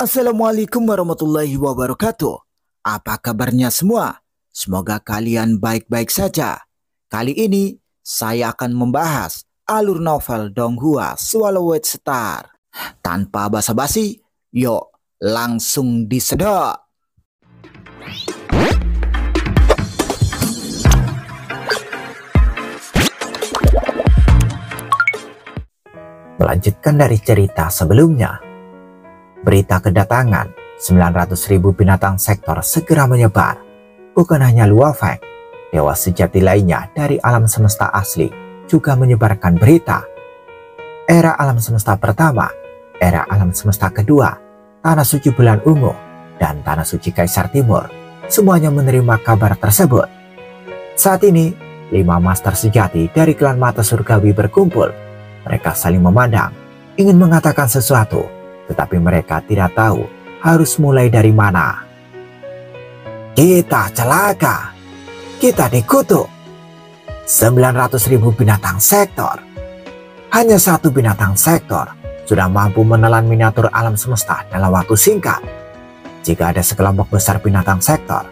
Assalamualaikum warahmatullahi wabarakatuh. Apa kabarnya semua? Semoga kalian baik-baik saja. Kali ini saya akan membahas alur novel Donghua Swallowed Star. Tanpa basa-basi, yuk langsung disedot. Melanjutkan dari cerita sebelumnya, berita kedatangan 900.000 binatang sektor segera menyebar. Bukan hanya Luo Feng, dewa sejati lainnya dari alam semesta asli juga menyebarkan berita. Era alam semesta pertama, era alam semesta kedua, tanah suci bulan ungu, dan tanah suci kaisar timur, semuanya menerima kabar tersebut. Saat ini, 5 master sejati dari klan mata surgawi berkumpul. Mereka saling memandang, ingin mengatakan sesuatu, tetapi mereka tidak tahu harus mulai dari mana. Kita celaka, kita dikutuk. 900.000 binatang sektor. Hanya satu binatang sektor sudah mampu menelan miniatur alam semesta dalam waktu singkat. Jika ada sekelompok besar binatang sektor,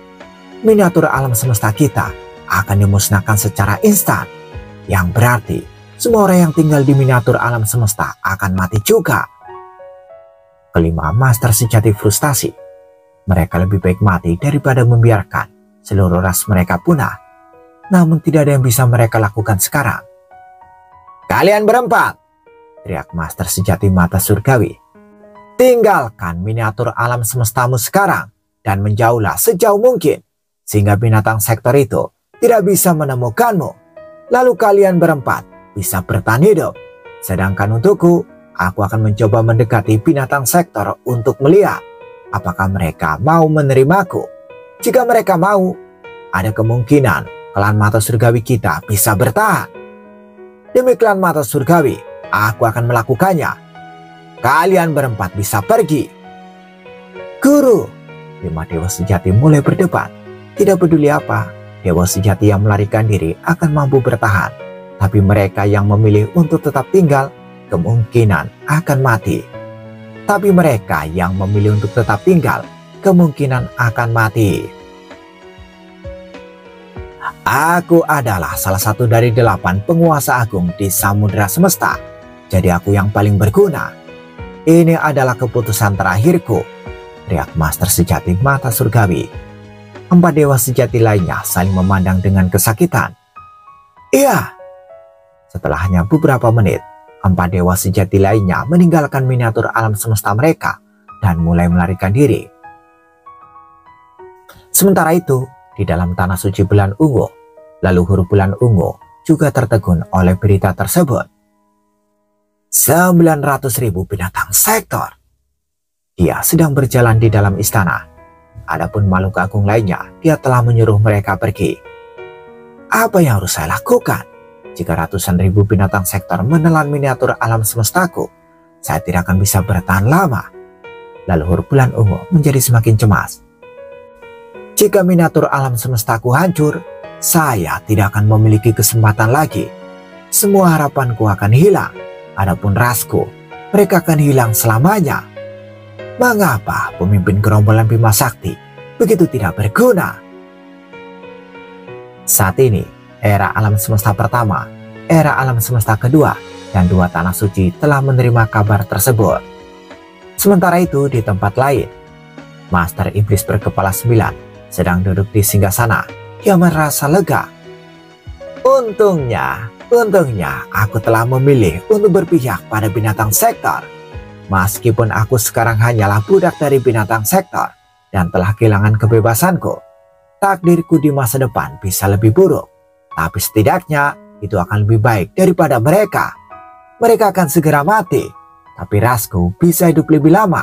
miniatur alam semesta kita akan dimusnahkan secara instan. Yang berarti semua orang yang tinggal di miniatur alam semesta akan mati juga. Kelima master sejati frustasi. Mereka lebih baik mati daripada membiarkan seluruh ras mereka punah. Namun tidak ada yang bisa mereka lakukan sekarang. Kalian berempat, teriak master sejati mata surgawi. Tinggalkan miniatur alam semestamu sekarang dan menjauhlah sejauh mungkin, sehingga binatang sektor itu tidak bisa menemukanmu. Lalu kalian berempat bisa bertahan hidup. Sedangkan untukku, aku akan mencoba mendekati binatang sektor untuk melihat apakah mereka mau menerimaku. Jika mereka mau, ada kemungkinan klan mata surgawi kita bisa bertahan. Demi klan mata surgawi, aku akan melakukannya. Kalian berempat bisa pergi. Guru, 5 dewa sejati mulai berdebat. Tidak peduli apa, dewa sejati yang melarikan diri akan mampu bertahan. Tapi mereka yang memilih untuk tetap tinggal kemungkinan akan mati. Tapi mereka yang memilih untuk tetap tinggal kemungkinan akan mati. Aku adalah salah satu dari 8 penguasa agung di samudera semesta. Jadi aku yang paling berguna. Ini adalah keputusan terakhirku, teriak master sejati mata surgawi. 4 dewa sejati lainnya saling memandang dengan kesakitan. Iya. Setelah hanya beberapa menit, 4 dewa sejati lainnya meninggalkan miniatur alam semesta mereka dan mulai melarikan diri. Sementara itu, di dalam tanah suci bulan ungu, leluhur bulan ungu juga tertegun oleh berita tersebut. 900.000 binatang sektor. Dia sedang berjalan di dalam istana. Adapun makhluk agung lainnya, dia telah menyuruh mereka pergi. Apa yang harus saya lakukan? Jika ratusan ribu binatang sektor menelan miniatur alam semestaku, saya tidak akan bisa bertahan lama. Leluhur bulan ungu menjadi semakin cemas. Jika miniatur alam semestaku hancur, saya tidak akan memiliki kesempatan lagi. Semua harapanku akan hilang. Adapun rasku, mereka akan hilang selamanya. Mengapa pemimpin gerombolan Bima Sakti begitu tidak berguna? Saat ini, era alam semesta pertama, era alam semesta kedua, dan 2 tanah suci telah menerima kabar tersebut. Sementara itu di tempat lain, Master Iblis berkepala 9 sedang duduk di singgasana. Dia merasa lega. Untungnya aku telah memilih untuk berpihak pada binatang sektor. Meskipun aku sekarang hanyalah budak dari binatang sektor dan telah kehilangan kebebasanku, takdirku di masa depan bisa lebih buruk. Tapi setidaknya itu akan lebih baik daripada mereka. Mereka akan segera mati, tapi rasku bisa hidup lebih lama.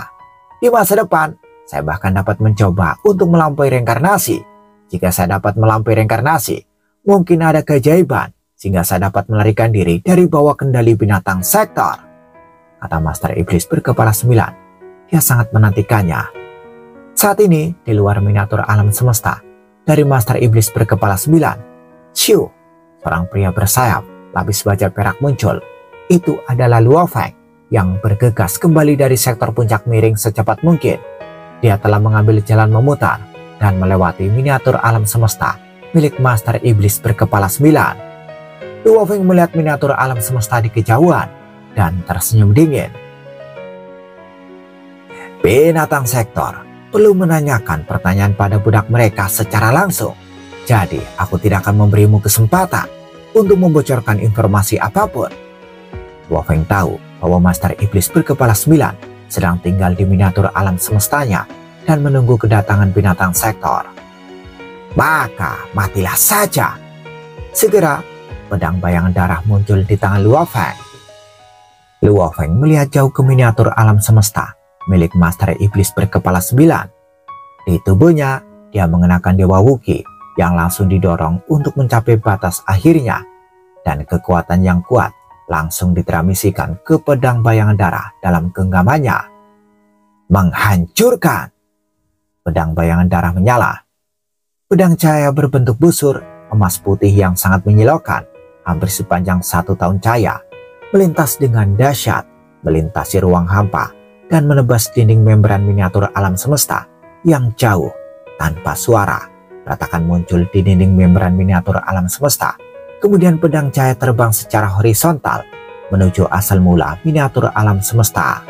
Di masa depan, saya bahkan dapat mencoba untuk melampaui reinkarnasi. Jika saya dapat melampaui reinkarnasi, mungkin ada keajaiban sehingga saya dapat melarikan diri dari bawah kendali binatang sektor, kata Master Iblis berkepala 9. Dia sangat menantikannya. Saat ini, di luar miniatur alam semesta, dari Master Iblis berkepala 9, seorang pria bersayap, lapis baja perak muncul. Itu adalah Luo Feng. yang bergegas kembali dari sektor puncak miring secepat mungkin. Dia telah mengambil jalan memutar dan melewati miniatur alam semesta milik Master Iblis berkepala 9. Luo Feng melihat miniatur alam semesta di kejauhan dan tersenyum dingin. Binatang sektor perlu menanyakan pertanyaan pada budak mereka secara langsung. Jadi aku tidak akan memberimu kesempatan untuk membocorkan informasi apapun. Luo Feng tahu bahwa Master Iblis berkepala 9 sedang tinggal di miniatur alam semestanya dan menunggu kedatangan binatang sektor. Maka matilah saja. Segera pedang bayangan darah muncul di tangan Luo Feng. Luo Feng melihat jauh ke miniatur alam semesta milik Master Iblis berkepala 9. Di tubuhnya, dia mengenakan Dewa Wuki yang langsung didorong untuk mencapai batas akhirnya, dan kekuatan yang kuat langsung ditransimisikan ke pedang bayangan darah dalam genggamannya. Menghancurkan! Pedang bayangan darah menyala. Pedang cahaya berbentuk busur, emas putih yang sangat menyilaukan, hampir sepanjang 1 tahun cahaya, melintas dengan dahsyat, melintasi ruang hampa, dan menebas dinding membran miniatur alam semesta yang jauh. Tanpa suara, retakan muncul di dinding membran miniatur alam semesta. Kemudian pedang cahaya terbang secara horizontal menuju asal mula miniatur alam semesta.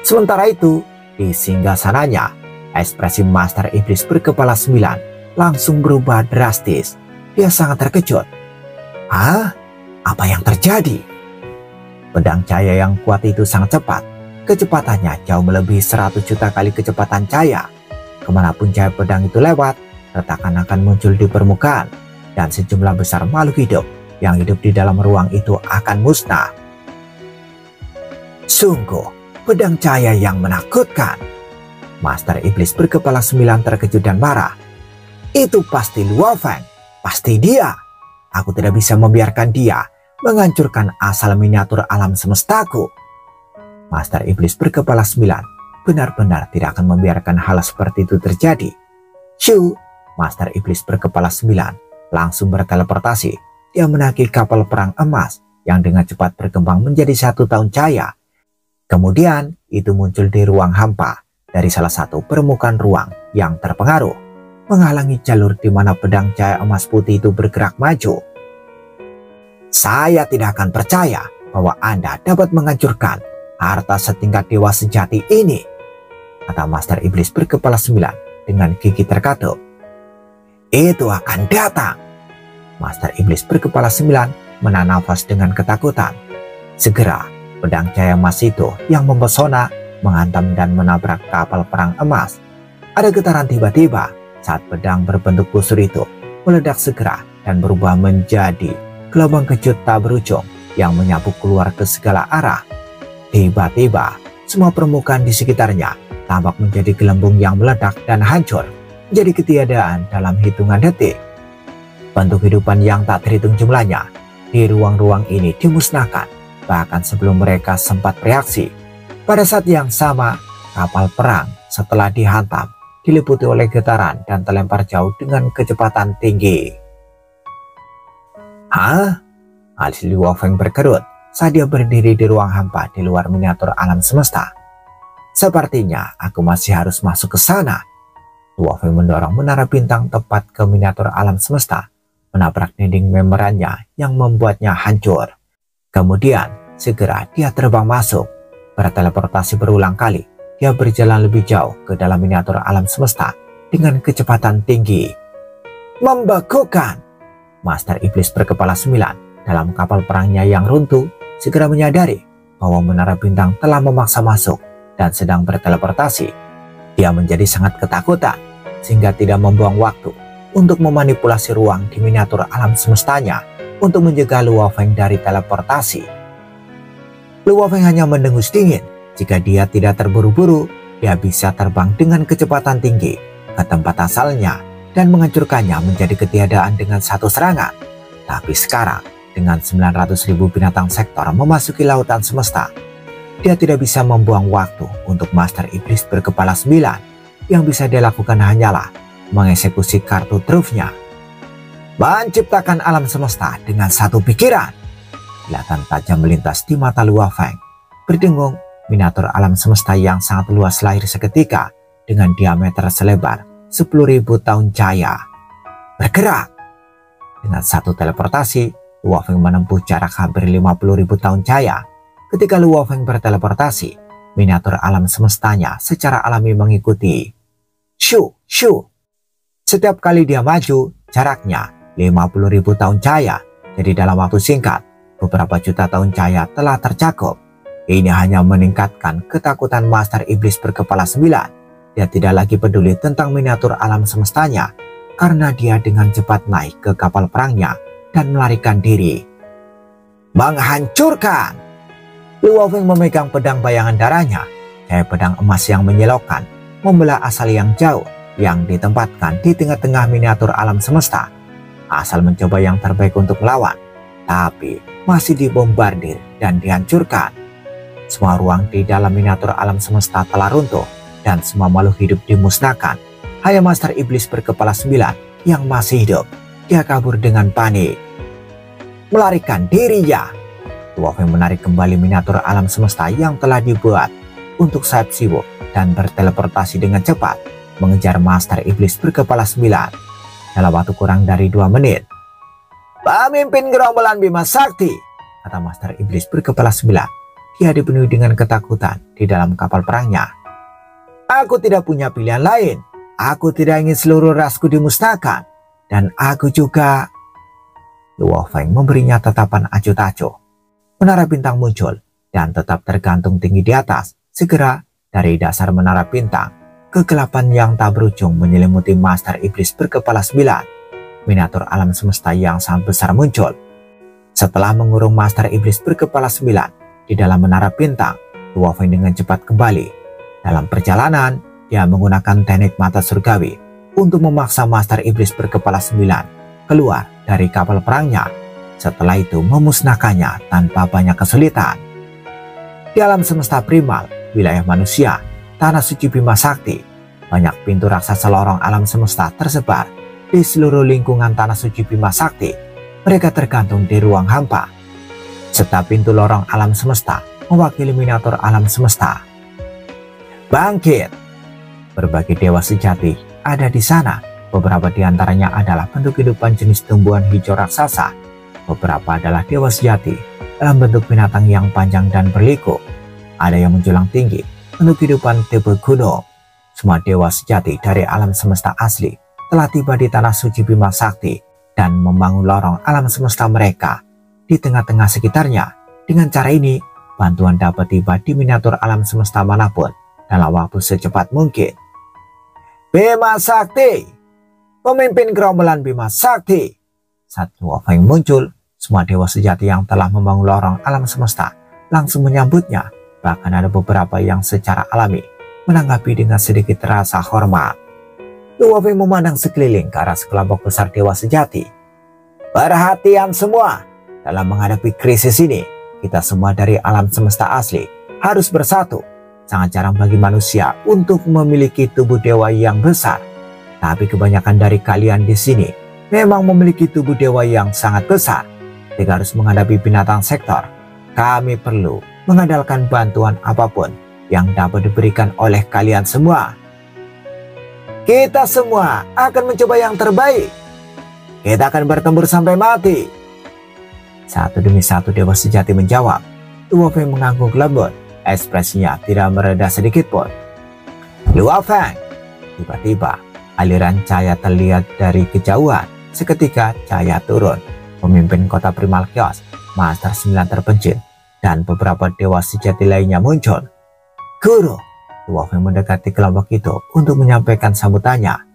Sementara itu, di singgasananya, ekspresi Master Iblis berkepala 9 langsung berubah drastis. Dia sangat terkejut. Hah? Apa yang terjadi? Pedang cahaya yang kuat itu sangat cepat. Kecepatannya jauh melebihi 100 juta kali kecepatan cahaya. Kemanapun cahaya pedang itu lewat, retakan akan muncul di permukaan, dan sejumlah besar makhluk hidup yang hidup di dalam ruang itu akan musnah. Sungguh, pedang cahaya yang menakutkan. Master Iblis berkepala 9 terkejut dan marah. Itu pasti Luo Feng, pasti dia. Aku tidak bisa membiarkan dia menghancurkan asal miniatur alam semestaku. Master Iblis berkepala 9 benar-benar tidak akan membiarkan hal seperti itu terjadi. Shu, Master Iblis berkepala 9, langsung berteleportasi. Dia menaiki kapal perang emas yang dengan cepat berkembang menjadi 1 tahun cahaya. Kemudian itu muncul di ruang hampa dari salah satu permukaan ruang yang terpengaruh, menghalangi jalur di mana pedang cahaya emas putih itu bergerak maju. Saya tidak akan percaya bahwa Anda dapat menghancurkan harta setingkat dewa sejati ini, kata Master Iblis berkepala 9 dengan gigi terkatup. Itu akan datang. Master Iblis berkepala 9 menahan nafas dengan ketakutan. Segera pedang cahaya emas itu yang mempesona menghantam dan menabrak kapal perang emas. Ada getaran tiba-tiba saat pedang berbentuk busur itu meledak segera dan berubah menjadi gelombang kejut tak berujung yang menyapu keluar ke segala arah. Tiba-tiba, semua permukaan di sekitarnya tampak menjadi gelembung yang meledak dan hancur, menjadi ketiadaan dalam hitungan detik. Bentuk kehidupan yang tak terhitung jumlahnya di ruang-ruang ini dimusnahkan, bahkan sebelum mereka sempat bereaksi. Pada saat yang sama, kapal perang setelah dihantam diliputi oleh getaran dan terlempar jauh dengan kecepatan tinggi. Hah? Alis Luo Feng berkerut saat dia berdiri di ruang hampa di luar miniatur alam semesta. Sepertinya aku masih harus masuk ke sana. Luo Feng mendorong menara bintang tepat ke miniatur alam semesta, menabrak dinding membrannya yang membuatnya hancur. Kemudian segera dia terbang masuk, berteleportasi berulang kali. Dia berjalan lebih jauh ke dalam miniatur alam semesta dengan kecepatan tinggi. Membekukan! Master Iblis berkepala 9 dalam kapal perangnya yang runtuh segera menyadari bahwa menara bintang telah memaksa masuk dan sedang berteleportasi. Dia menjadi sangat ketakutan sehingga tidak membuang waktu untuk memanipulasi ruang di miniatur alam semestanya untuk mencegah Luo Feng dari teleportasi. Luo Feng hanya mendengus dingin. Jika dia tidak terburu-buru, dia bisa terbang dengan kecepatan tinggi ke tempat asalnya dan menghancurkannya menjadi ketiadaan dengan satu serangan. Tapi sekarang, dengan 900.000 binatang sektor memasuki lautan semesta, dia tidak bisa membuang waktu untuk Master Iblis berkepala 9. Yang bisa dia lakukan hanyalah mengeksekusi kartu trufnya. Menciptakan alam semesta dengan satu pikiran. Kelihatan tajam melintas di mata Luo Feng. berdengung, miniatur alam semesta yang sangat luas lahir seketika dengan diameter selebar 10.000 tahun cahaya. Bergerak! Dengan satu teleportasi, Luo Feng menempuh jarak hampir 50.000 tahun cahaya. Ketika Luo Feng berteleportasi, miniatur alam semestanya secara alami mengikuti. Shoo, shoo. Setiap kali dia maju, jaraknya 50.000 tahun cahaya. Jadi dalam waktu singkat, beberapa juta tahun cahaya telah tercakup. Ini hanya meningkatkan ketakutan Master Iblis berkepala 9. Dia tidak lagi peduli tentang miniatur alam semestanya karena dia dengan cepat naik ke kapal perangnya dan melarikan diri. Menghancurkan! Luo Feng memegang pedang bayangan darahnya. Kayak pedang emas yang menyilaukan membelah asal yang jauh yang ditempatkan di tengah-tengah miniatur alam semesta. Asal mencoba yang terbaik untuk melawan, tapi masih dibombardir dan dihancurkan. Semua ruang di dalam miniatur alam semesta telah runtuh dan semua makhluk hidup dimusnahkan. Hanya Master Iblis berkepala 9 yang masih hidup. Dia kabur dengan panik. Melarikan dirinya. Luo Feng menarik kembali miniatur alam semesta yang telah dibuat untuk sayap sibuk dan berteleportasi dengan cepat mengejar Master Iblis berkepala 9 dalam waktu kurang dari 2 menit. Pemimpin gerombolan Bima Sakti, kata Master Iblis berkepala 9. Dia dipenuhi dengan ketakutan di dalam kapal perangnya. Aku tidak punya pilihan lain. Aku tidak ingin seluruh rasku dimusnahkan. Dan aku juga... Luo Feng memberinya tatapan acuh-acuh. Menara bintang muncul dan tetap tergantung tinggi di atas. Segera dari dasar menara bintang, kegelapan yang tak berujung menyelimuti Master Iblis berkepala 9. Miniatur alam semesta yang sangat besar muncul. Setelah mengurung Master Iblis berkepala 9 di dalam menara bintang, Luo Feng dengan cepat kembali. Dalam perjalanan, dia menggunakan teknik mata surgawi untuk memaksa Master Iblis berkepala 9 keluar dari kapal perangnya. Setelah itu memusnahkannya tanpa banyak kesulitan. Di alam semesta primal, wilayah manusia, tanah suci Bima Sakti, banyak pintu raksasa lorong alam semesta tersebar di seluruh lingkungan tanah suci Bima Sakti. Mereka tergantung di ruang hampa. Setiap pintu lorong alam semesta mewakili miniatur alam semesta. Bangkit! Berbagai dewa sejati ada di sana. Beberapa di antaranya adalah bentuk kehidupan jenis tumbuhan hijau raksasa. Beberapa adalah dewa sejati dalam bentuk binatang yang panjang dan berliku. Ada yang menjulang tinggi, bentuk kehidupan tipe gunung. Semua dewa sejati dari alam semesta asli telah tiba di tanah suci Bima Sakti dan membangun lorong alam semesta mereka di tengah-tengah sekitarnya. Dengan cara ini, bantuan dapat tiba di miniatur alam semesta manapun dalam waktu secepat mungkin. Bima Sakti! Pemimpin gerombolan Bima Sakti! Saat Luo Feng muncul, semua dewa sejati yang telah membangun lorong alam semesta langsung menyambutnya. Bahkan ada beberapa yang secara alami menanggapi dengan sedikit rasa hormat. Luo Feng memandang sekeliling ke arah sekelompok besar dewa sejati. Perhatian semua, dalam menghadapi krisis ini, kita semua dari alam semesta asli harus bersatu. Sangat jarang bagi manusia untuk memiliki tubuh dewa yang besar. Tapi kebanyakan dari kalian di sini memang memiliki tubuh dewa yang sangat besar. Jika harus menghadapi binatang sektor, kami perlu mengandalkan bantuan apapun yang dapat diberikan oleh kalian semua. Kita semua akan mencoba yang terbaik. Kita akan bertempur sampai mati. Satu demi satu dewa sejati menjawab. Luo Feng mengangguk lembut. Ekspresinya tidak mereda sedikit pun. Luo Feng! Tiba-tiba aliran cahaya terlihat dari kejauhan. Seketika cahaya turun. Pemimpin kota Primal Chaos, Master 9 terpencil, dan beberapa dewa sejati lainnya muncul. Guru! Luo Feng mendekati kelompok itu untuk menyampaikan sambutannya.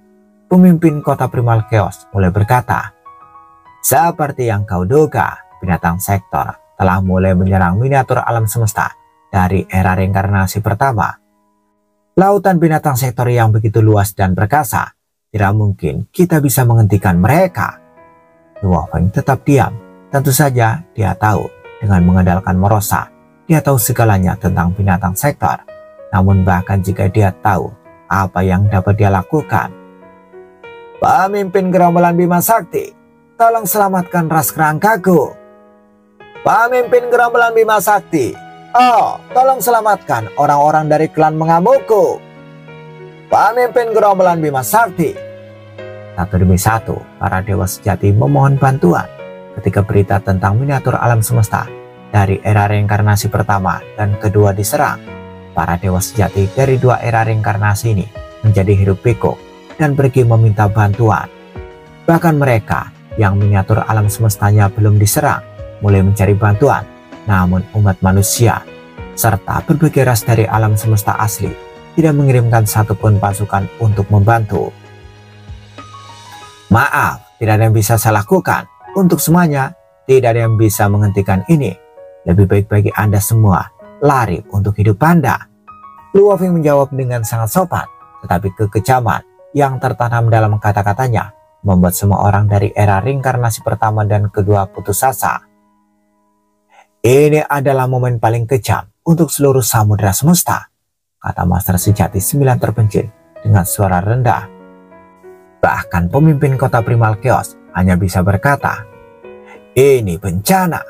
Pemimpin kota Primal Chaos mulai berkata, seperti yang kau duga, binatang sektor telah mulai menyerang miniatur alam semesta dari era reinkarnasi pertama. Lautan binatang sektor yang begitu luas dan perkasa, tidak mungkin kita bisa menghentikan mereka. Luo Feng tetap diam. Tentu saja dia tahu dengan mengandalkan Morosa, dia tahu segalanya tentang binatang sektor. Namun bahkan jika dia tahu apa yang dapat dia lakukan. Pemimpin gerombolan Bima Sakti, tolong selamatkan ras kerangkaku. Pemimpin gerombolan Bima Sakti, Oh, tolong selamatkan orang-orang dari klan mengamukku. Pemimpin gerombolan Bima Sakti. Satu demi satu, para dewa sejati memohon bantuan ketika berita tentang miniatur alam semesta dari era reinkarnasi pertama dan kedua diserang. Para dewa sejati dari dua era reinkarnasi ini menjadi hiruk pikuk dan pergi meminta bantuan. Bahkan mereka yang miniatur alam semestanya belum diserang mulai mencari bantuan. Namun umat manusia serta berbagai ras dari alam semesta asli tidak mengirimkan satupun pasukan untuk membantu. Maaf, tidak ada yang bisa saya lakukan. Untuk semuanya, tidak ada yang bisa menghentikan ini. Lebih baik bagi Anda semua lari untuk hidup Anda. Luofeng menjawab dengan sangat sopan, tetapi kekejaman yang tertanam dalam kata-katanya membuat semua orang dari era reinkarnasi pertama dan kedua putus asa. Ini adalah momen paling kejam untuk seluruh samudera semesta, kata Master Sejati 9 terpencil dengan suara rendah. Bahkan pemimpin kota Primal Chaos hanya bisa berkata, ini bencana.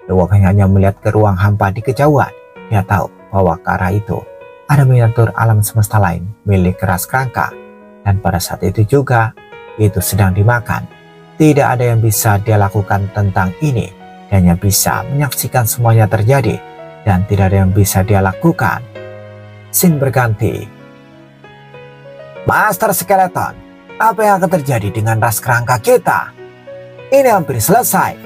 Luofeng hanya melihat ke ruang hampa di kejauhan. Dia tahu bahwa ke arah itu ada miniatur alam semesta lain milik Ras Krangka. Dan pada saat itu juga, itu sedang dimakan. Tidak ada yang bisa dia lakukan tentang ini. Dia hanya bisa menyaksikan semuanya terjadi. Dan tidak ada yang bisa dia lakukan. Scene berganti. Master Skeleton, apa yang akan terjadi dengan ras kerangka kita? Ini hampir selesai.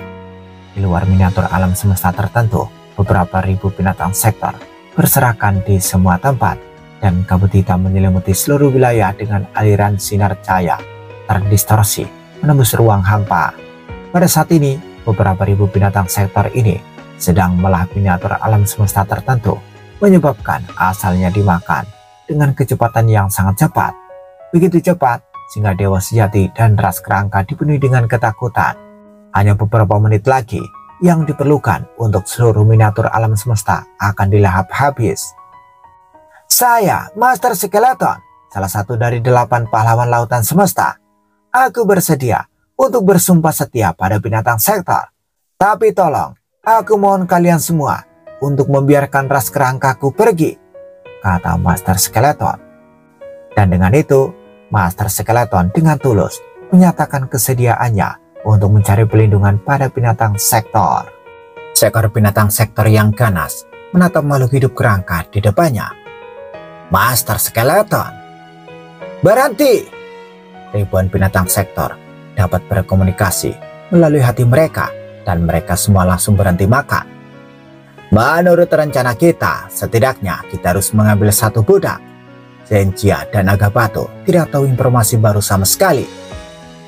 Di luar miniatur alam semesta tertentu, beberapa ribu binatang sektor berserakan di semua tempat. Dan kabut hitam menyelimuti seluruh wilayah dengan aliran sinar cahaya terdistorsi menembus ruang hampa. Pada saat ini, beberapa ribu binatang sektor ini sedang melahap miniatur alam semesta tertentu, menyebabkan asalnya dimakan dengan kecepatan yang sangat cepat. Begitu cepat, sehingga dewa sejati dan ras kerangka dipenuhi dengan ketakutan. Hanya beberapa menit lagi yang diperlukan untuk seluruh miniatur alam semesta akan dilahap habis. Saya, Master Skeleton, salah satu dari 8 pahlawan lautan semesta. Aku bersedia untuk bersumpah setia pada binatang sektor. Tapi tolong, aku mohon kalian semua untuk membiarkan ras kerangkaku pergi, kata Master Skeleton. Dan dengan itu, Master Skeleton dengan tulus menyatakan kesediaannya untuk mencari pelindungan pada binatang sektor. Seekor binatang sektor yang ganas menatap makhluk hidup kerangka di depannya. Master Skeleton, berhenti! Ribuan binatang sektor dapat berkomunikasi melalui hati mereka dan mereka semua langsung berhenti makan. Menurut rencana kita, setidaknya kita harus mengambil satu budak. Zenjia dan Naga Batu tidak tahu informasi baru sama sekali.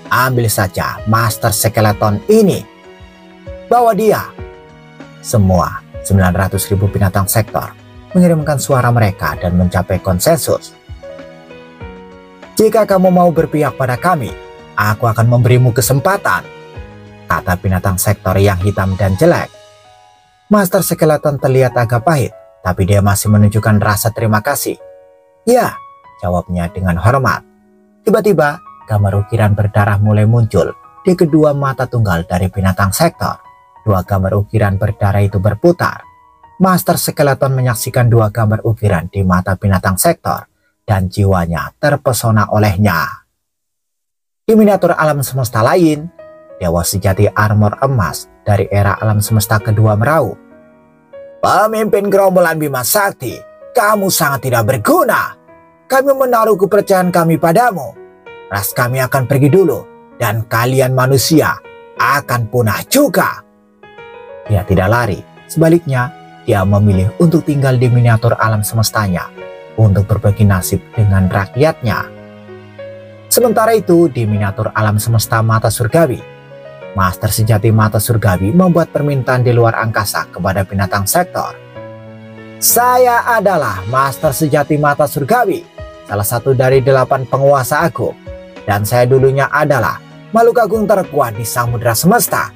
Ambil saja Master Skeleton ini. Bawa dia. Semua 900.000 binatang sektor mengirimkan suara mereka dan mencapai konsensus. Jika kamu mau berpihak pada kami, aku akan memberimu kesempatan, kata binatang sektor yang hitam dan jelek. Master Skeleton terlihat agak pahit, tapi dia masih menunjukkan rasa terima kasih. Ya, jawabnya dengan hormat. Tiba-tiba, gambar ukiran berdarah mulai muncul di kedua mata tunggal dari binatang sektor. Dua gambar ukiran berdarah itu berputar. Master Skeleton menyaksikan dua gambar ukiran di mata binatang sektor dan jiwanya terpesona olehnya. Di miniatur alam semesta lain, dewa sejati armor emas dari era alam semesta kedua meraup. Pemimpin gerombolan Bima Sakti, kamu sangat tidak berguna. Kami menaruh kepercayaan kami padamu. Ras kami akan pergi dulu dan kalian manusia akan punah juga. Dia tidak lari, sebaliknya dia memilih untuk tinggal di miniatur alam semestanya untuk berbagi nasib dengan rakyatnya. Sementara itu, di miniatur alam semesta mata surgawi, Master Sejati Mata Surgawi membuat permintaan di luar angkasa kepada binatang sektor. Saya adalah Master Sejati Mata Surgawi, salah satu dari 8 penguasa agung, dan saya dulunya adalah makhluk agung terkuat di samudera semesta.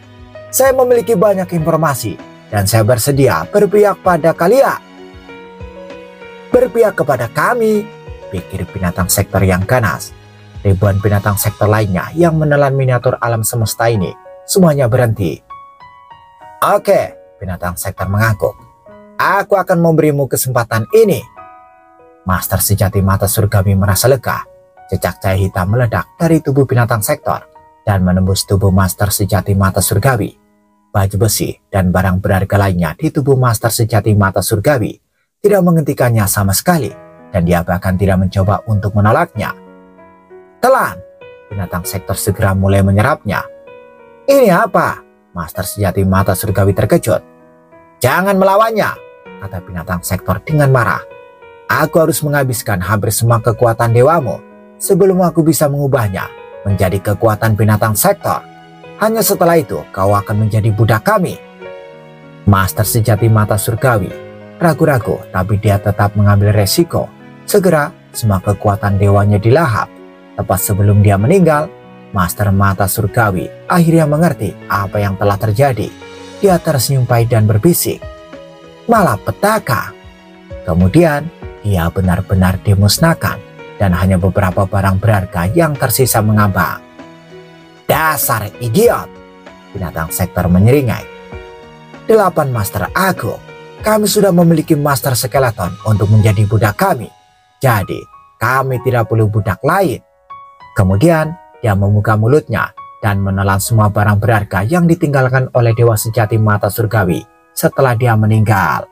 Saya memiliki banyak informasi, dan saya bersedia berpihak pada kalian. Berpihak kepada kami, pikir binatang sektor yang ganas. Ribuan binatang sektor lainnya yang menelan miniatur alam semesta ini semuanya berhenti. Oke, binatang sektor mengangguk. Aku akan memberimu kesempatan ini. Master sejati mata surgawi merasa lega. Jejak cahaya hitam meledak dari tubuh binatang sektor dan menembus tubuh master sejati mata surgawi. Baju besi dan barang berharga lainnya di tubuh master sejati mata surgawi tidak menghentikannya sama sekali, dan dia bahkan tidak mencoba untuk menolaknya. Telan! Binatang sektor segera mulai menyerapnya. Ini apa? Master sejati mata surgawi terkejut. Jangan melawannya, kata binatang sektor dengan marah. Aku harus menghabiskan hampir semua kekuatan dewamu sebelum aku bisa mengubahnya menjadi kekuatan binatang sektor. Hanya setelah itu kau akan menjadi budak kami. Master sejati mata surgawi ragu-ragu, tapi dia tetap mengambil resiko. Segera semua kekuatan dewanya dilahap. Tepat sebelum dia meninggal, Master mata surgawi akhirnya mengerti apa yang telah terjadi. Dia tersenyum pahit dan berbisik, malapetaka. Kemudian dia benar-benar dimusnahkan dan hanya beberapa barang berharga yang tersisa mengambang. Dasar idiot! Binatang sektor menyeringai. 8 Master Agung, kami sudah memiliki Master Skeleton untuk menjadi budak kami. Jadi kami tidak perlu budak lain. Kemudian dia membuka mulutnya dan menelan semua barang berharga yang ditinggalkan oleh Dewa Sejati Mata Surgawi setelah dia meninggal.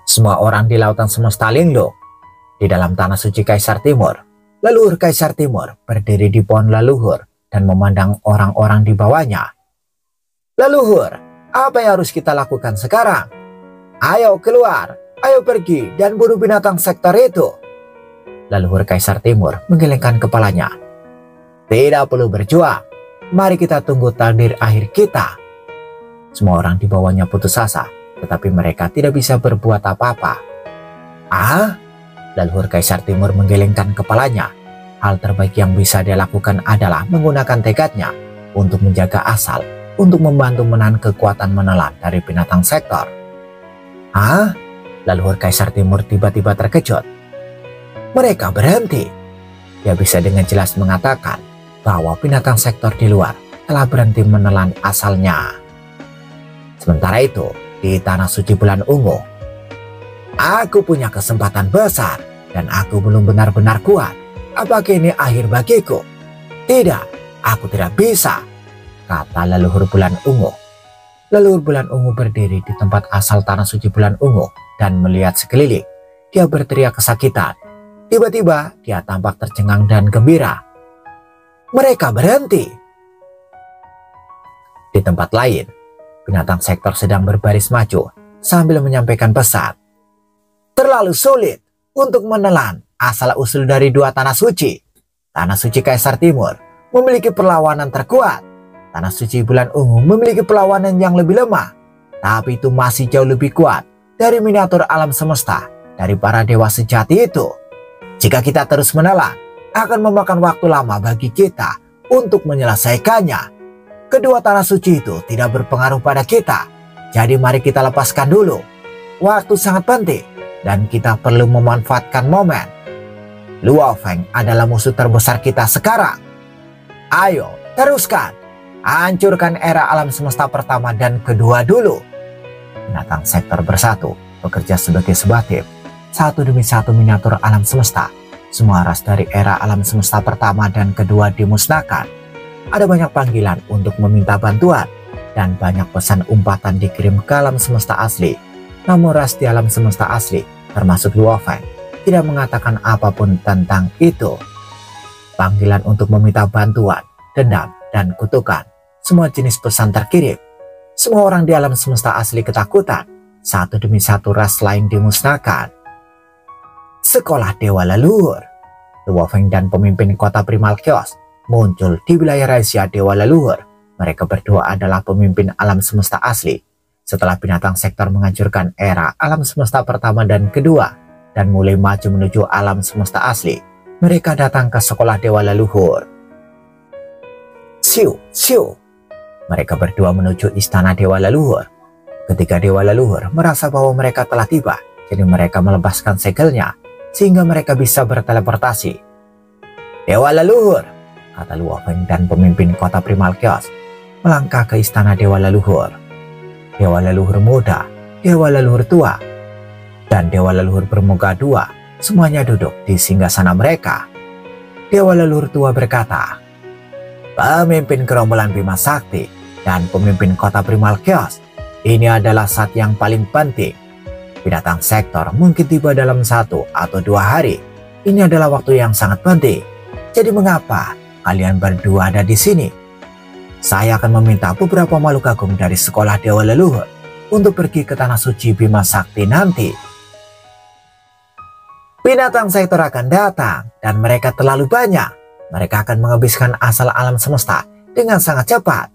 Semua orang di lautan semesta linglung. Di dalam tanah suci Kaisar Timur, leluhur Kaisar Timur berdiri di pohon leluhur dan memandang orang-orang di bawahnya. Leluhur, apa yang harus kita lakukan sekarang? Ayo keluar, ayo pergi dan bunuh binatang sektor itu. Leluhur Kaisar Timur menggelengkan kepalanya. Tidak perlu berjuang, mari kita tunggu takdir akhir kita. Semua orang di bawahnya putus asa, tetapi mereka tidak bisa berbuat apa-apa. Leluhur Kaisar Timur menggelengkan kepalanya. Hal terbaik yang bisa dia lakukan adalah menggunakan tekadnya untuk menjaga asal, untuk membantu menahan kekuatan menelan dari binatang sektor. Leluhur Kaisar Timur tiba-tiba terkejut. Mereka berhenti. Dia bisa dengan jelas mengatakan bahwa binatang sektor di luar telah berhenti menelan asalnya. Sementara itu, di tanah suci bulan ungu, aku punya kesempatan besar dan aku belum benar-benar kuat. Apakah ini akhir bagiku? Tidak, aku tidak bisa, kata leluhur bulan ungu. Leluhur bulan ungu berdiri di tempat asal tanah suci bulan ungu dan melihat sekeliling. Dia berteriak kesakitan. Tiba-tiba dia tampak tercengang dan gembira. Mereka berhenti. Di tempat lain, binatang sektor sedang berbaris maju sambil menyampaikan pesan. Terlalu sulit untuk menelan asal-usul dari 2 tanah suci. Tanah suci Kaisar Timur memiliki perlawanan terkuat. Tanah suci bulan ungu memiliki perlawanan yang lebih lemah. Tapi itu masih jauh lebih kuat dari miniatur alam semesta, dari para dewa sejati itu. Jika kita terus menelan, akan memakan waktu lama bagi kita untuk menyelesaikannya. Kedua tanah suci itu tidak berpengaruh pada kita. Jadi mari kita lepaskan dulu. Waktu sangat penting dan kita perlu memanfaatkan momen. Luo Feng adalah musuh terbesar kita sekarang. Ayo, teruskan. Hancurkan era alam semesta pertama dan kedua dulu. Binatang sektor bersatu, bekerja sebagai sebatip. Satu demi satu miniatur alam semesta. Semua ras dari era alam semesta pertama dan kedua dimusnahkan. Ada banyak panggilan untuk meminta bantuan. Dan banyak pesan umpatan dikirim ke alam semesta asli. Namun ras di alam semesta asli, termasuk Luo Feng, tidak mengatakan apapun tentang itu. Panggilan untuk meminta bantuan, dendam, dan kutukan. Semua jenis pesan terkirim. Semua orang di alam semesta asli ketakutan. Satu demi satu ras lain dimusnahkan. Sekolah Dewa Leluhur. Luo Feng dan pemimpin kota Primal Chaos muncul di wilayah rahasia Dewa Leluhur. Mereka berdua adalah pemimpin alam semesta asli. Setelah binatang sektor menghancurkan era alam semesta pertama dan kedua dan mulai maju menuju alam semesta asli, mereka datang ke sekolah Dewa Leluhur. Siu, siu. Mereka berdua menuju istana Dewa Leluhur. Ketika Dewa Leluhur merasa bahwa mereka telah tiba, jadi mereka melepaskan segelnya sehingga mereka bisa berteleportasi. Dewa Leluhur, kata Luo Feng dan pemimpin kota Primal Chaos, melangkah ke istana Dewa Leluhur. Dewa Leluhur muda, dewa leluhur tua, dan dewa leluhur bermuka dua semuanya duduk di singgasana mereka. Dewa leluhur tua berkata, "Pemimpin gerombolan Bima Sakti dan pemimpin kota Primal Chaos, ini adalah saat yang paling penting. Binatang sektor mungkin tiba dalam 1 atau 2 hari. Ini adalah waktu yang sangat penting. Jadi mengapa kalian berdua ada di sini? Saya akan meminta beberapa makhluk agung dari sekolah dewa leluhur untuk pergi ke tanah suci Bima Sakti nanti. Binatang sektor akan datang dan mereka terlalu banyak. Mereka akan menghabiskan asal alam semesta dengan sangat cepat.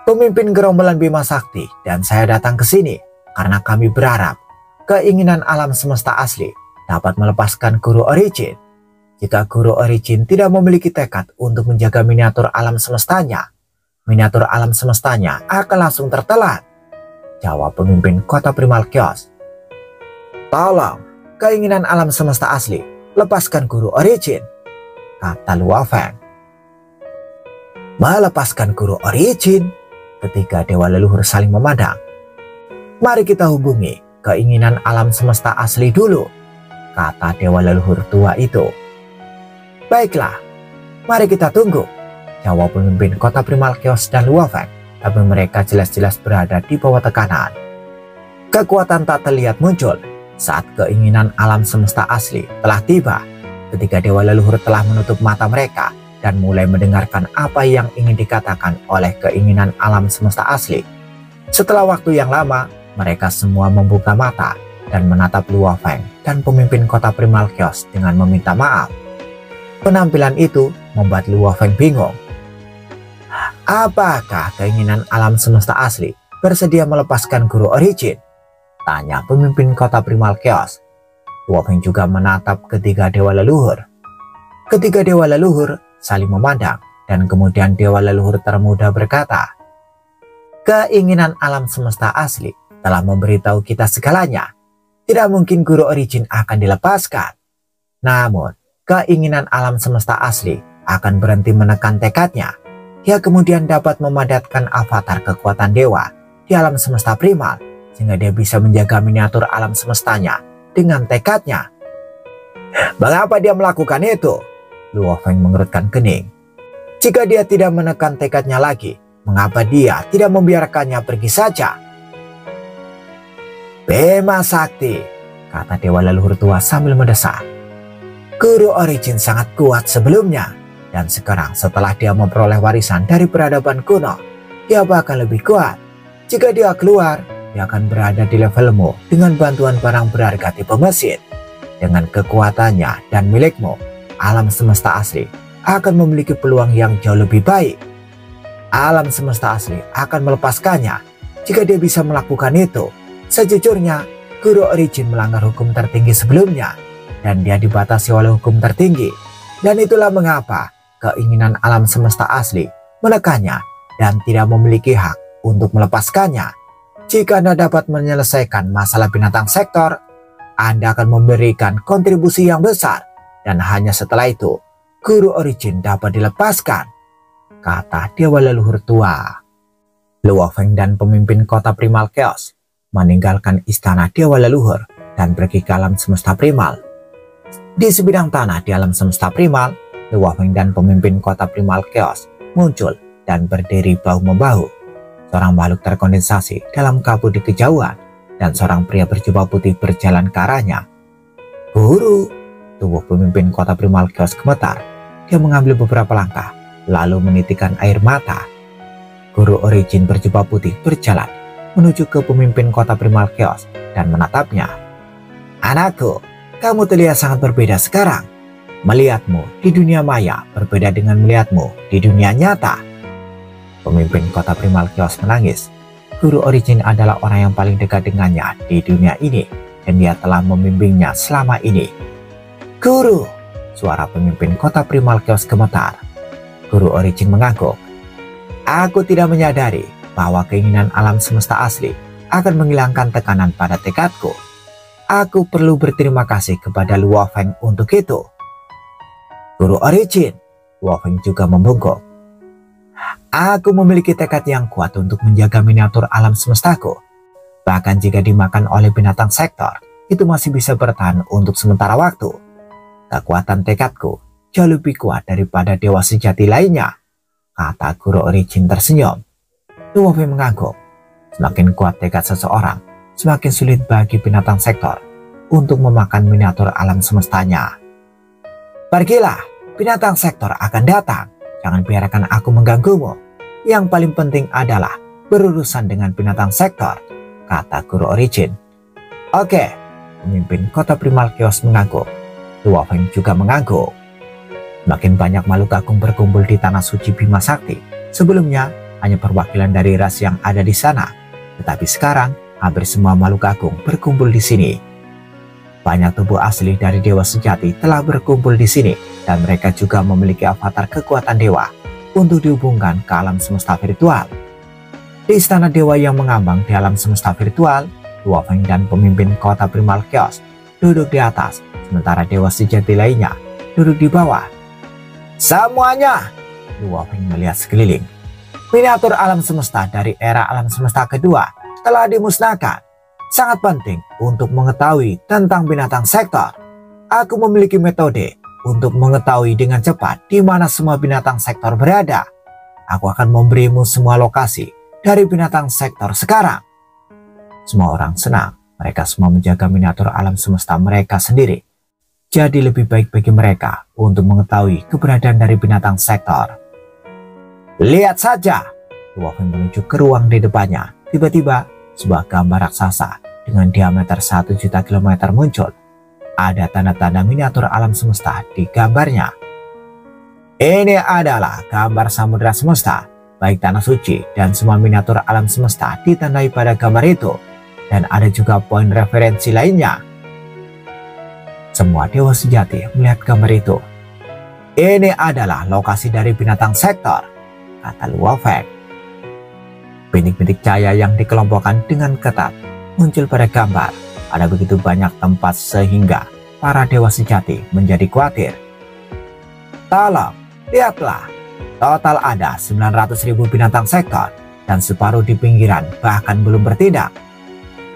Pemimpin gerombolan Bima Sakti dan saya datang ke sini karena kami berharap keinginan alam semesta asli dapat melepaskan Guru Origin. Jika Guru Origin tidak memiliki tekad untuk menjaga miniatur alam semestanya, miniatur alam semestanya akan langsung tertelan," jawab pemimpin kota Primal Chaos. "Tolong, keinginan alam semesta asli, lepaskan Guru Origin," kata Luo Feng. "Melepaskan Guru Origin?" Ketika dewa leluhur saling memandang. "Mari kita hubungi keinginan alam semesta asli dulu," kata dewa leluhur tua itu. "Baiklah, mari kita tunggu," jawab pemimpin kota Primal Chaos dan Luo Feng, tapi mereka jelas-jelas berada di bawah tekanan. Kekuatan tak terlihat muncul saat keinginan alam semesta asli telah tiba. Ketika dewa leluhur telah menutup mata mereka dan mulai mendengarkan apa yang ingin dikatakan oleh keinginan alam semesta asli. Setelah waktu yang lama, mereka semua membuka mata dan menatap Luo Feng dan pemimpin kota Primal Chaos dengan meminta maaf. Penampilan itu membuat Luo Feng bingung. "Apakah keinginan alam semesta asli bersedia melepaskan Guru Origin?" tanya pemimpin kota Primal Chaos. Luo Feng juga menatap ketiga dewa leluhur. Ketiga dewa leluhur saling memandang dan kemudian dewa leluhur termuda berkata, "Keinginan alam semesta asli telah memberitahu kita segalanya. Tidak mungkin Guru Origin akan dilepaskan. Namun, keinginan alam semesta asli akan berhenti menekan tekadnya. Dia kemudian dapat memadatkan avatar kekuatan dewa di alam semesta primal, sehingga dia bisa menjaga miniatur alam semestanya dengan tekadnya." "Mengapa dia melakukan itu?" Luo Feng mengerutkan kening. "Jika dia tidak menekan tekadnya lagi, mengapa dia tidak membiarkannya pergi saja?" "Bima Sakti," kata dewa leluhur tua sambil mendesak. "Guru Origin sangat kuat sebelumnya, dan sekarang setelah dia memperoleh warisan dari peradaban kuno, dia bahkan lebih kuat. Jika dia keluar, dia akan berada di levelmu dengan bantuan barang berharga tipe mesin. Dengan kekuatannya dan milikmu, alam semesta asli akan memiliki peluang yang jauh lebih baik. Alam semesta asli akan melepaskannya jika dia bisa melakukan itu. Sejujurnya, Guru Origin melanggar hukum tertinggi sebelumnya, dan dia dibatasi oleh hukum tertinggi. Dan itulah mengapa keinginan alam semesta asli menekannya dan tidak memiliki hak untuk melepaskannya. Jika Anda dapat menyelesaikan masalah binatang sektor, Anda akan memberikan kontribusi yang besar, dan hanya setelah itu Guru Origin dapat dilepaskan," kata dewa leluhur tua. Luo Feng dan pemimpin kota Primal Chaos meninggalkan istana dewa leluhur dan pergi ke alam semesta primal. Di sebidang tanah di alam semesta primal, Luo Feng dan pemimpin kota Primal Chaos muncul dan berdiri bahu-membahu. Seorang makhluk terkondensasi dalam kabut di kejauhan, dan seorang pria berjubah putih berjalan ke arahnya. "Guru!" Tubuh pemimpin kota Primal Chaos gemetar. Dia mengambil beberapa langkah, lalu menitikkan air mata. Guru Origin berjubah putih berjalan menuju ke pemimpin kota Primal Chaos dan menatapnya. "Anakku, kamu terlihat sangat berbeda sekarang. Melihatmu di dunia maya berbeda dengan melihatmu di dunia nyata." Pemimpin kota Primal Chaos menangis. Guru Origin adalah orang yang paling dekat dengannya di dunia ini, dan dia telah membimbingnya selama ini. "Guru!" Suara pemimpin kota Primal Chaos gemetar. Guru Origin mengangguk. "Aku tidak menyadari bahwa keinginan alam semesta asli akan menghilangkan tekanan pada tekadku. Aku perlu berterima kasih kepada Luo Feng untuk itu." "Guru Origin," Luo Feng juga membungkuk. "Aku memiliki tekad yang kuat untuk menjaga miniatur alam semestaku. Bahkan jika dimakan oleh binatang sektor, itu masih bisa bertahan untuk sementara waktu. Kekuatan tekadku jauh lebih kuat daripada dewa sejati lainnya, kata Guru Origin tersenyum. Luo Feng mengangguk. Semakin kuat tekad seseorang, semakin sulit bagi binatang sektor untuk memakan miniatur alam semestanya. Pergilah, binatang sektor akan datang. Jangan biarkan aku mengganggumu. Yang paling penting adalah berurusan dengan binatang sektor, kata Guru Origin. Oke, pemimpin kota Primal Chaos mengangguk. Luo Feng juga mengangguk. Makin banyak makhluk agung berkumpul di tanah suci Bima Sakti. Sebelumnya hanya perwakilan dari ras yang ada di sana, tetapi sekarang hampir semua makhluk agung berkumpul di sini. Banyak tubuh asli dari dewa sejati telah berkumpul di sini, dan mereka juga memiliki avatar kekuatan dewa untuk dihubungkan ke alam semesta virtual. Di istana dewa yang mengambang di alam semesta virtual, Luo Feng dan pemimpin kota Primal Chaos duduk di atas, sementara dewa sejati lainnya duduk di bawah. Semuanya, Luo Feng melihat sekeliling. Miniatur alam semesta dari era alam semesta kedua telah dimusnahkan. Sangat penting untuk mengetahui tentang binatang sektor. Aku memiliki metode untuk mengetahui dengan cepat di mana semua binatang sektor berada. Aku akan memberimu semua lokasi dari binatang sektor sekarang. Semua orang senang. Mereka semua menjaga miniatur alam semesta mereka sendiri. Jadi lebih baik bagi mereka untuk mengetahui keberadaan dari binatang sektor. Lihat saja, Luo Feng menuju ke ruang di depannya. Tiba-tiba sebuah gambar raksasa dengan diameter 1 juta kilometer muncul. Ada tanda-tanda miniatur alam semesta di gambarnya. Ini adalah gambar samudera semesta, baik tanah suci dan semua miniatur alam semesta ditandai pada gambar itu. Dan ada juga poin referensi lainnya. Semua dewa sejati melihat gambar itu. Ini adalah lokasi dari binatang sektor, kata Luo Feng. Bintik-bintik cahaya yang dikelompokkan dengan ketat muncul pada gambar. Ada begitu banyak tempat sehingga para dewa sejati menjadi khawatir. Tolong, lihatlah. Total ada 900.000 binatang sektor dan separuh di pinggiran bahkan belum bertindak.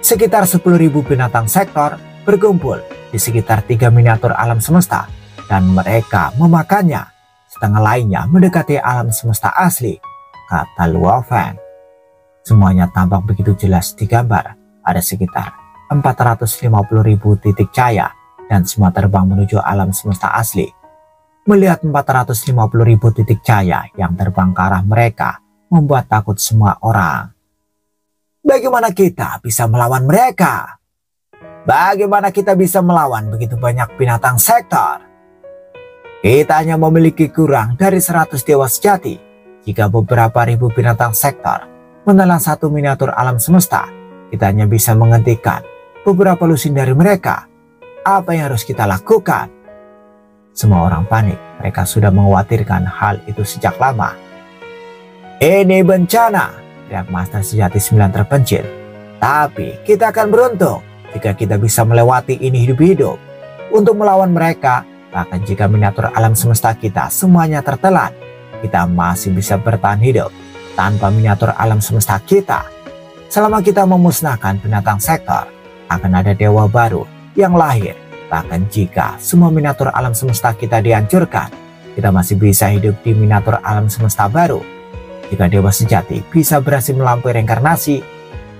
Sekitar 10.000 binatang sektor berkumpul di sekitar 3 miniatur alam semesta dan mereka memakannya. Setengah lainnya mendekati alam semesta asli, kata Luo Feng. Semuanya tampak begitu jelas di gambar. Ada sekitar 450.000 titik cahaya dan semua terbang menuju alam semesta asli. Melihat 450.000 titik cahaya yang terbang ke arah mereka membuat takut semua orang. Bagaimana kita bisa melawan mereka? Bagaimana kita bisa melawan begitu banyak binatang sektor? Kita hanya memiliki kurang dari 100 dewa sejati. Jika beberapa ribu binatang sektor menelan satu miniatur alam semesta, kita hanya bisa menghentikan beberapa lusin dari mereka. Apa yang harus kita lakukan? Semua orang panik. Mereka sudah mengkhawatirkan hal itu sejak lama. Ini bencana, teriak Master Sejati 9 terpencil. Tapi kita akan beruntung jika kita bisa melewati ini hidup-hidup. Untuk melawan mereka, bahkan jika miniatur alam semesta kita semuanya tertelan, kita masih bisa bertahan hidup. Tanpa miniatur alam semesta kita, selama kita memusnahkan binatang sektor, akan ada dewa baru yang lahir. Bahkan jika semua miniatur alam semesta kita dihancurkan, kita masih bisa hidup di miniatur alam semesta baru. Jika dewa sejati bisa berhasil melampaui reinkarnasi,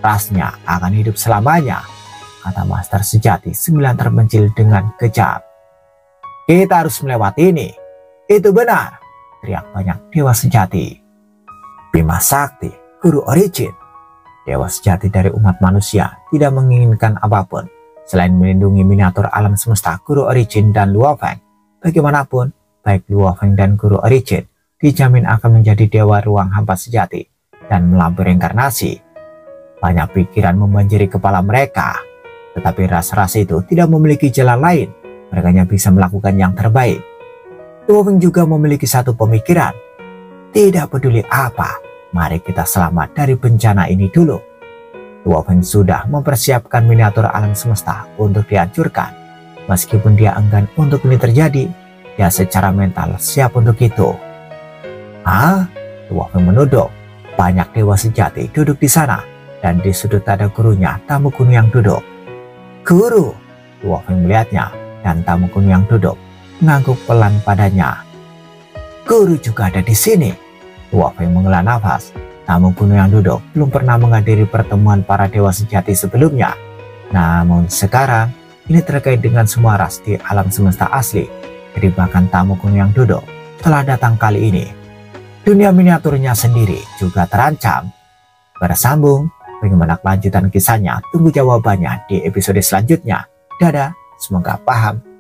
rasnya akan hidup selamanya, kata Master Sejati 9 terpencil dengan kejam. Kita harus melewati ini. Itu benar, teriak banyak dewa sejati. Bima Sakti, Guru Origin, dewa sejati dari umat manusia, tidak menginginkan apapun selain melindungi miniatur alam semesta Guru Origin dan Luo Feng. Bagaimanapun, baik Luo Feng dan Guru Origin dijamin akan menjadi dewa ruang hampa sejati dan melampaui reinkarnasi. Banyak pikiran membanjiri kepala mereka, tetapi ras-ras itu tidak memiliki jalan lain. Mereka hanya bisa melakukan yang terbaik. Luo Feng juga memiliki satu pemikiran. Tidak peduli apa, mari kita selamat dari bencana ini dulu. Luo Feng sudah mempersiapkan miniatur alam semesta untuk dihancurkan. Meskipun dia enggan untuk ini terjadi, dia secara mental siap untuk itu. Luo Feng menuduk. Banyak dewa sejati duduk di sana. dan di sudut ada gurunya, tamu kuno yang duduk. "Guru!" Luo Feng melihatnya dan tamu kuno yang duduk mengangguk pelan padanya. "Guru juga ada di sini." Luo Feng menghela nafas. Tamu kuno yang duduk belum pernah menghadiri pertemuan para dewa sejati sebelumnya. Namun sekarang ini terkait dengan semua ras di alam semesta asli. Jadi bahkan tamu kuno yang duduk telah datang kali ini. Dunia miniaturnya sendiri juga terancam. Bersambung, bagaimana kelanjutan kisahnya? Tunggu jawabannya di episode selanjutnya. Dadah, semoga paham.